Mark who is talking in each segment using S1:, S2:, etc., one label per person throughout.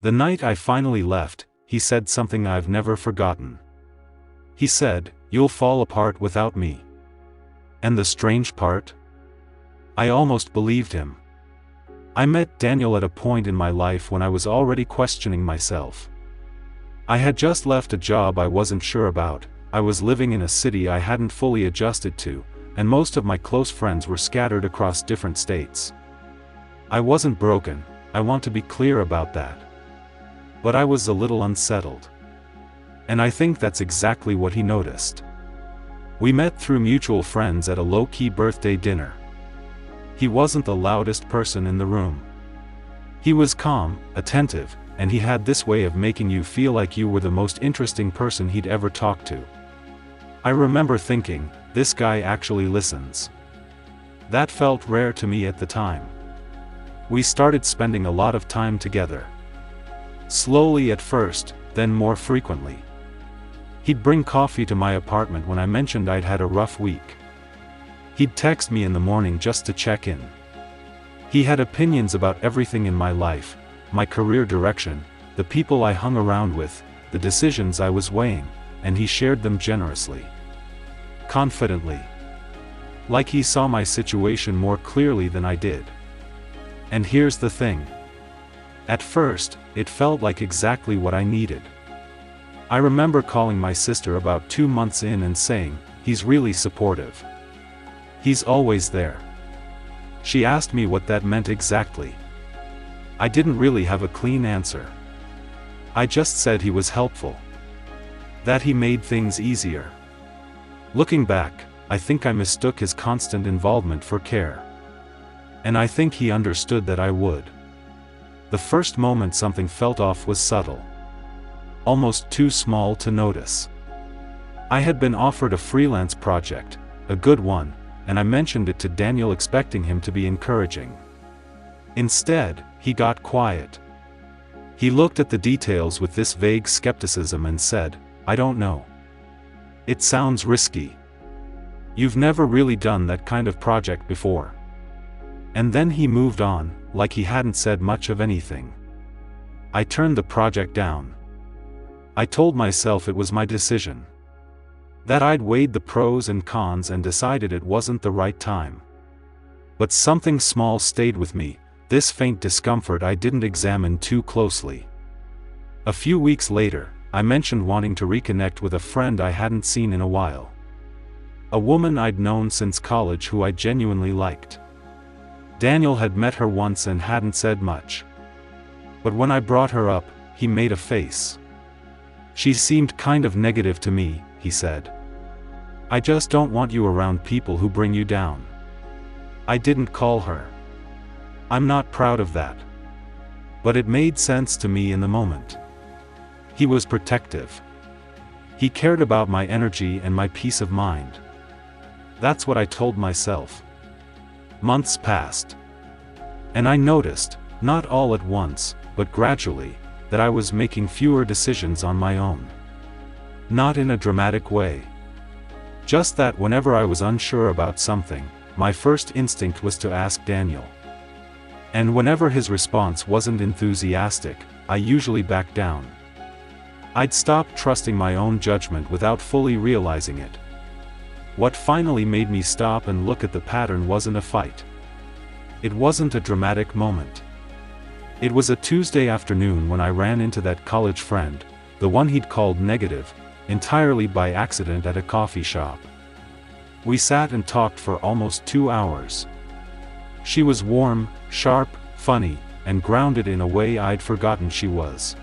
S1: The night I finally left, he said something I've never forgotten. He said, "You'll fall apart without me." And the strange part? I almost believed him. I met Daniel at a point in my life when I was already questioning myself. I had just left a job I wasn't sure about, I was living in a city I hadn't fully adjusted to, and most of my close friends were scattered across different states. I wasn't broken, I want to be clear about that. But I was a little unsettled. And I think that's exactly what he noticed. We met through mutual friends at a low-key birthday dinner. He wasn't the loudest person in the room. He was calm, attentive, and he had this way of making you feel like you were the most interesting person he'd ever talked to. I remember thinking, this guy actually listens. That felt rare to me at the time. We started spending a lot of time together. Slowly at first, then more frequently. He'd bring coffee to my apartment when I mentioned I'd had a rough week. He'd text me in the morning just to check in. He had opinions about everything in my life, my career direction, the people I hung around with, the decisions I was weighing, and he shared them generously. Confidently. Like he saw my situation more clearly than I did. And here's the thing. At first, it felt like exactly what I needed. I remember calling my sister about 2 months in and saying, "He's really supportive. He's always there." She asked me what that meant exactly. I didn't really have a clean answer. I just said he was helpful. That he made things easier. Looking back, I think I mistook his constant involvement for care. And I think he understood that I would. The first moment something felt off was subtle. Almost too small to notice. I had been offered a freelance project, a good one, and I mentioned it to Daniel expecting him to be encouraging. Instead, he got quiet. He looked at the details with this vague skepticism and said, "I don't know. It sounds risky. You've never really done that kind of project before." And then he moved on, like he hadn't said much of anything. I turned the project down. I told myself it was my decision. That I'd weighed the pros and cons and decided it wasn't the right time. But something small stayed with me, this faint discomfort I didn't examine too closely. A few weeks later, I mentioned wanting to reconnect with a friend I hadn't seen in a while. A woman I'd known since college who I genuinely liked. Daniel had met her once and hadn't said much. But when I brought her up, he made a face. "She seemed kind of negative to me," he said. "I just don't want you around people who bring you down." I didn't call her. I'm not proud of that. But it made sense to me in the moment. He was protective. He cared about my energy and my peace of mind. That's what I told myself. Months passed. And I noticed, not all at once, but gradually, that I was making fewer decisions on my own. Not in a dramatic way. Just that whenever I was unsure about something, my first instinct was to ask Daniel. And whenever his response wasn't enthusiastic, I usually backed down. I'd stopped trusting my own judgment without fully realizing it. What finally made me stop and look at the pattern wasn't a fight. It wasn't a dramatic moment. It was a Tuesday afternoon when I ran into that college friend, the one he'd called negative, entirely by accident at a coffee shop. We sat and talked for almost 2 hours. She was warm, sharp, funny, and grounded in a way I'd forgotten she was.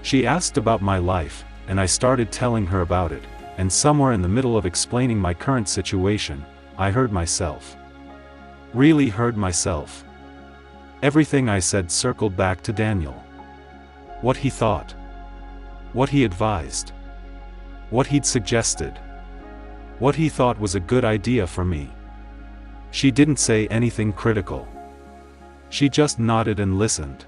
S1: She asked about my life, and I started telling her about it, and somewhere in the middle of explaining my current situation, I heard myself. Really heard myself. Everything I said circled back to Daniel. What he thought. What he advised. What he'd suggested. What he thought was a good idea for me. She didn't say anything critical. She just nodded and listened.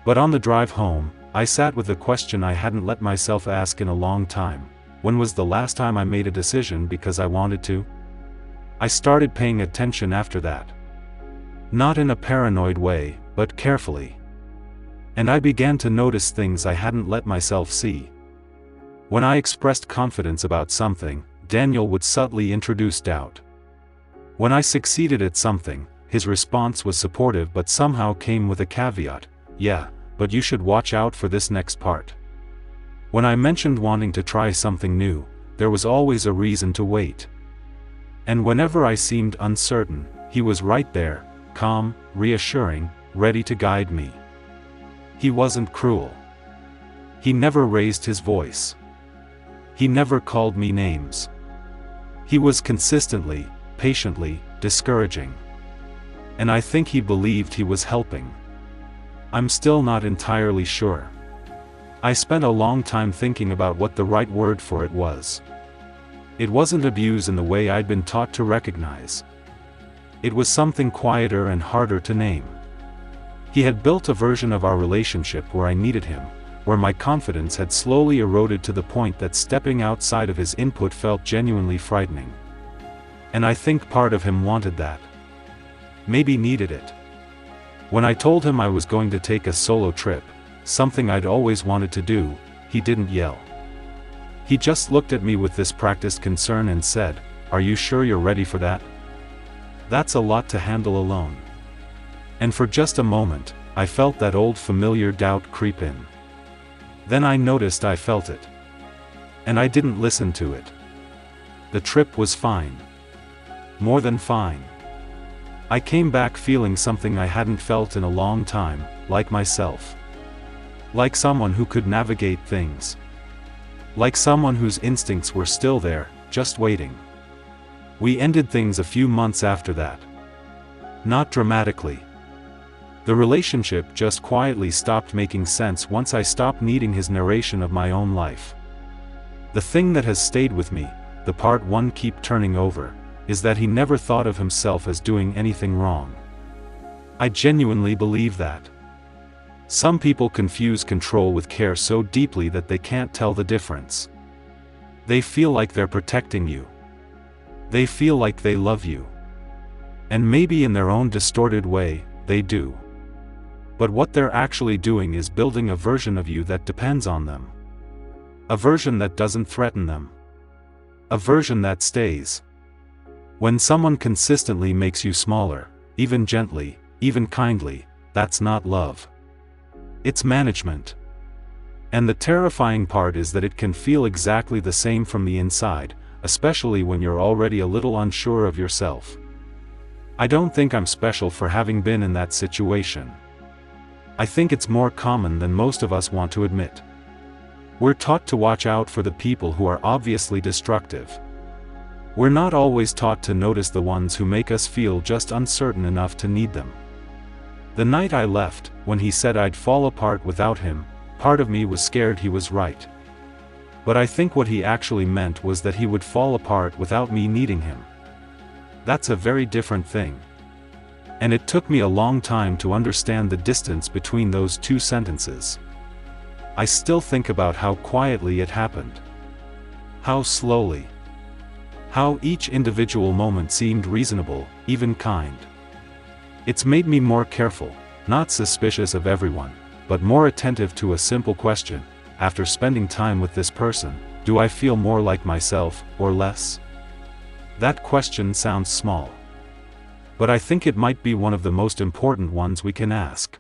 S1: But on the drive home, I sat with a question I hadn't let myself ask in a long time. When was the last time I made a decision because I wanted to? I started paying attention after that. Not in a paranoid way, but carefully. And I began to notice things I hadn't let myself see. When I expressed confidence about something, Daniel would subtly introduce doubt. When I succeeded at something, his response was supportive but somehow came with a caveat: "Yeah, but you should watch out for this next part." When I mentioned wanting to try something new, there was always a reason to wait. And whenever I seemed uncertain, he was right there, calm, reassuring, ready to guide me. He wasn't cruel. He never raised his voice. He never called me names. He was consistently, patiently, discouraging. And I think he believed he was helping. I'm still not entirely sure. I spent a long time thinking about what the right word for it was. It wasn't abuse in the way I'd been taught to recognize. It was something quieter and harder to name. He had built a version of our relationship where I needed him, where my confidence had slowly eroded to the point that stepping outside of his input felt genuinely frightening. And I think part of him wanted that. Maybe needed it. When I told him I was going to take a solo trip, something I'd always wanted to do, he didn't yell. He just looked at me with this practiced concern and said, "Are you sure you're ready for that? That's a lot to handle alone." And for just a moment, I felt that old familiar doubt creep in. Then I noticed I felt it. And I didn't listen to it. The trip was fine. More than fine. I came back feeling something I hadn't felt in a long time, like myself. Like someone who could navigate things. Like someone whose instincts were still there, just waiting. We ended things a few months after that. Not dramatically. The relationship just quietly stopped making sense once I stopped needing his narration of my own life. The thing that has stayed with me, the part one keep turning over, is that he never thought of himself as doing anything wrong. I genuinely believe that. Some people confuse control with care so deeply that they can't tell the difference. They feel like they're protecting you. They feel like they love you. And maybe in their own distorted way, they do. But what they're actually doing is building a version of you that depends on them. A version that doesn't threaten them. A version that stays. When someone consistently makes you smaller, even gently, even kindly, that's not love. It's management. And the terrifying part is that it can feel exactly the same from the inside, especially when you're already a little unsure of yourself. I don't think I'm special for having been in that situation. I think it's more common than most of us want to admit. We're taught to watch out for the people who are obviously destructive. We're not always taught to notice the ones who make us feel just uncertain enough to need them. The night I left, when he said I'd fall apart without him, part of me was scared he was right. But I think what he actually meant was that he would fall apart without me needing him. That's a very different thing. And it took me a long time to understand the distance between those two sentences. I still think about how quietly it happened. How slowly. How each individual moment seemed reasonable, even kind. It's made me more careful, not suspicious of everyone, but more attentive to a simple question: after spending time with this person, do I feel more like myself, or less? That question sounds small. But I think it might be one of the most important ones we can ask.